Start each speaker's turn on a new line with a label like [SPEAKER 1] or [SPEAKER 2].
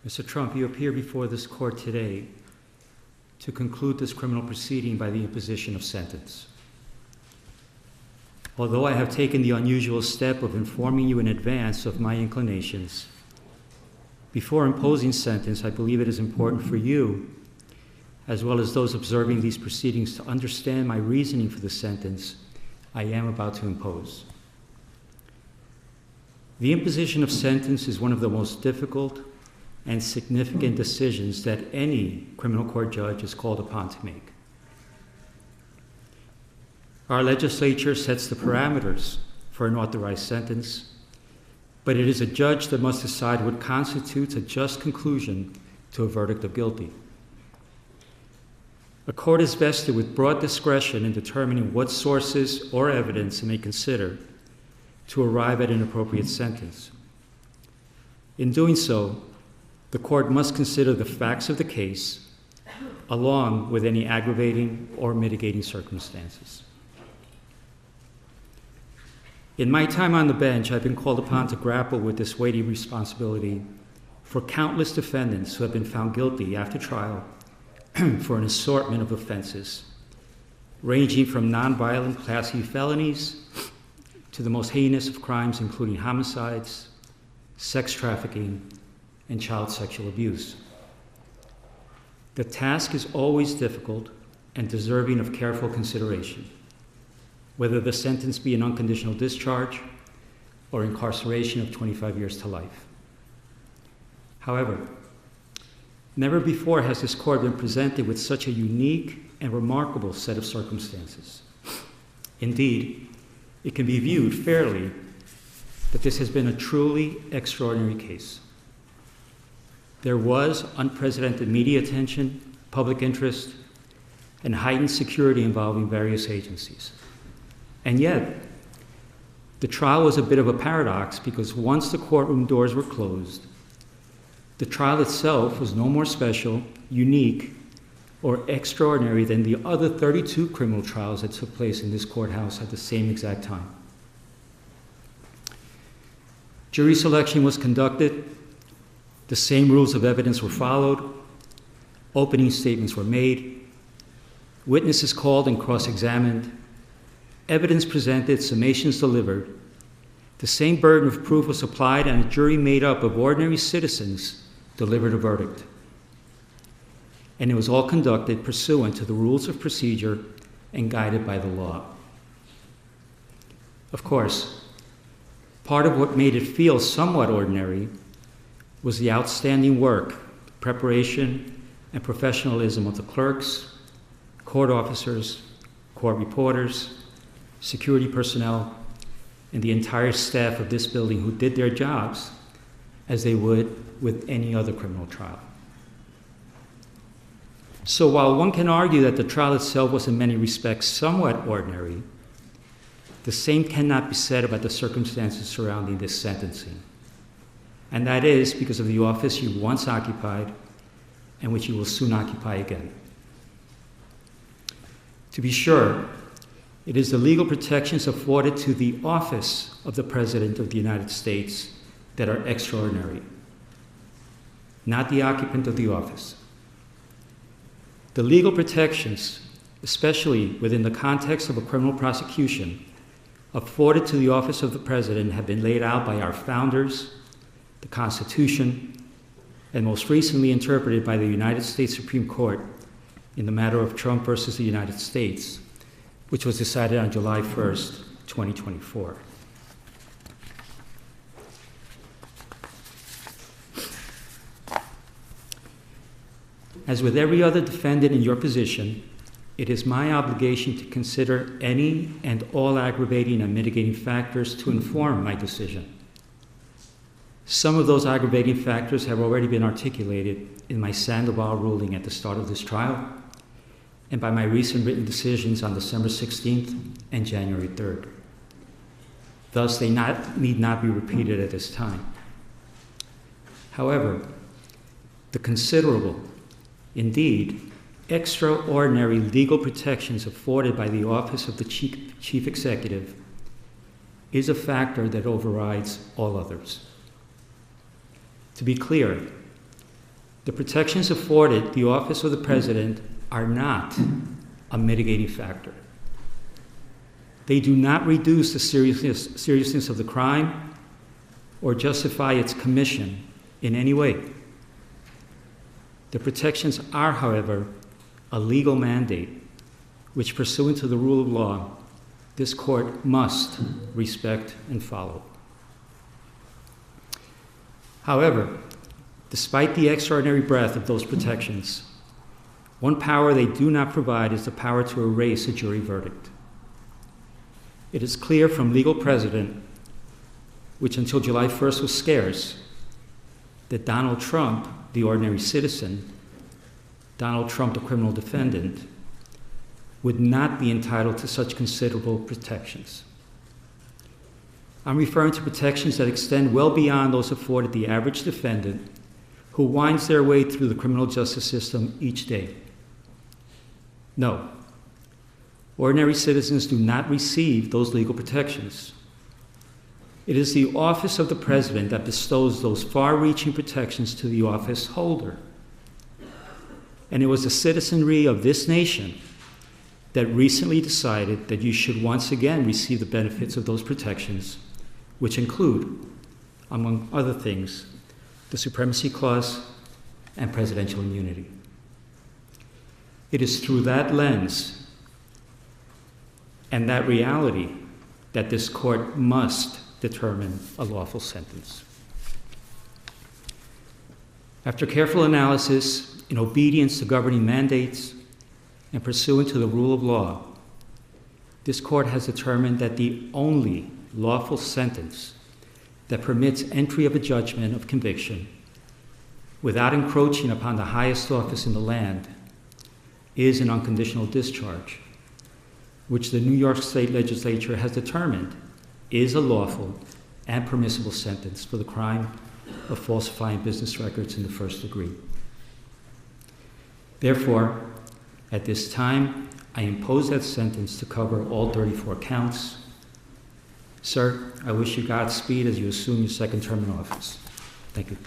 [SPEAKER 1] Mr. Trump, you appear before this court today to conclude this criminal proceeding by the imposition of sentence. Although I have taken the unusual step of informing you in advance of my inclinations, before imposing sentence, I believe it is important for you, as well as those observing these proceedings, to understand my reasoning for the sentence I am about to impose. The imposition of sentence is one of the most difficult and significant decisions that any criminal court judge is called upon to make. Our legislature sets the parameters for an authorized sentence, but it is a judge that must decide what constitutes a just conclusion to a verdict of guilty. A court is vested with broad discretion in determining what sources or evidence it may consider to arrive at an appropriate sentence. In doing so, the court must consider the facts of the case, along with any aggravating or mitigating circumstances. In my time on the bench, I've been called upon to grapple with this weighty responsibility for countless defendants who have been found guilty after trial for an assortment of offenses, ranging from nonviolent Class E felonies to the most heinous of crimes, including homicides, sex trafficking, and child sexual abuse. The task is always difficult and deserving of careful consideration, whether the sentence be an unconditional discharge or incarceration of 25 years to life. However, never before has this court been presented with such a unique and remarkable set of circumstances. Indeed, it can be viewed fairly that this has been a truly extraordinary case. There was unprecedented media attention, public interest, and heightened security involving various agencies. And yet, the trial was a bit of a paradox because once the courtroom doors were closed, the trial itself was no more special, unique, or extraordinary than the other 32 criminal trials that took place in this courthouse at the same exact time. Jury selection was conducted, the same rules of evidence were followed, opening statements were made, witnesses called and cross-examined, evidence presented, summations delivered. The same burden of proof was applied, and a jury made up of ordinary citizens delivered a verdict. And it was all conducted pursuant to the rules of procedure and guided by the law. Of course, part of what made it feel somewhat ordinary was the outstanding work, preparation, and professionalism of the clerks, court officers, court reporters, security personnel, and the entire staff of this building who did their jobs as they would with any other criminal trial. So while one can argue that the trial itself was in many respects somewhat ordinary, the same cannot be said about the circumstances surrounding this sentencing. And that is because of the office you once occupied and which you will soon occupy again. To be sure, it is the legal protections afforded to the office of the President of the United States that are extraordinary, not the occupant of the office. The legal protections, especially within the context of a criminal prosecution, afforded to the office of the President have been laid out by our founders, the Constitution, and most recently interpreted by the United States Supreme Court in the matter of Trump versus the United States, which was decided on July 1st, 2024. As with every other defendant in your position, it is my obligation to consider any and all aggravating and mitigating factors to inform my decision. Some of those aggravating factors have already been articulated in my Sandoval ruling at the start of this trial and by my recent written decisions on December 16th and January 3rd. Thus, they need not be repeated at this time. However, the considerable, indeed, extraordinary legal protections afforded by the office of the Chief Executive is a factor that overrides all others. To be clear, The protections afforded the office of the president are not a mitigating factor. They do not reduce the seriousness of the crime or justify its commission in any way. The protections are, however, a legal mandate which, pursuant to the rule of law, this court must respect and follow. However, despite the extraordinary breadth of those protections, one power they do not provide is the power to erase a jury verdict. It is clear from legal precedent, which until July 1st was scarce, that Donald Trump, the ordinary citizen, Donald Trump, the criminal defendant, would not be entitled to such considerable protections. I'm referring to protections that extend well beyond those afforded the average defendant who winds their way through the criminal justice system each day. No, ordinary citizens do not receive those legal protections. It is the office of the president that bestows those far-reaching protections to the office holder. And it was the citizenry of this nation that recently decided that you should once again receive the benefits of those protections, which include, among other things, the Supremacy Clause and presidential immunity. It is through that lens and that reality that this court must determine a lawful sentence. After careful analysis, in obedience to governing mandates, and pursuant to the rule of law, this court has determined that the only lawful sentence that permits entry of a judgment of conviction without encroaching upon the highest office in the land is an unconditional discharge, which the New York State Legislature has determined is a lawful and permissible sentence for the crime of falsifying business records in the first degree. Therefore, at this time, I impose that sentence to cover all 34 counts. Sir, I wish you Godspeed as you assume your second term in office. Thank you.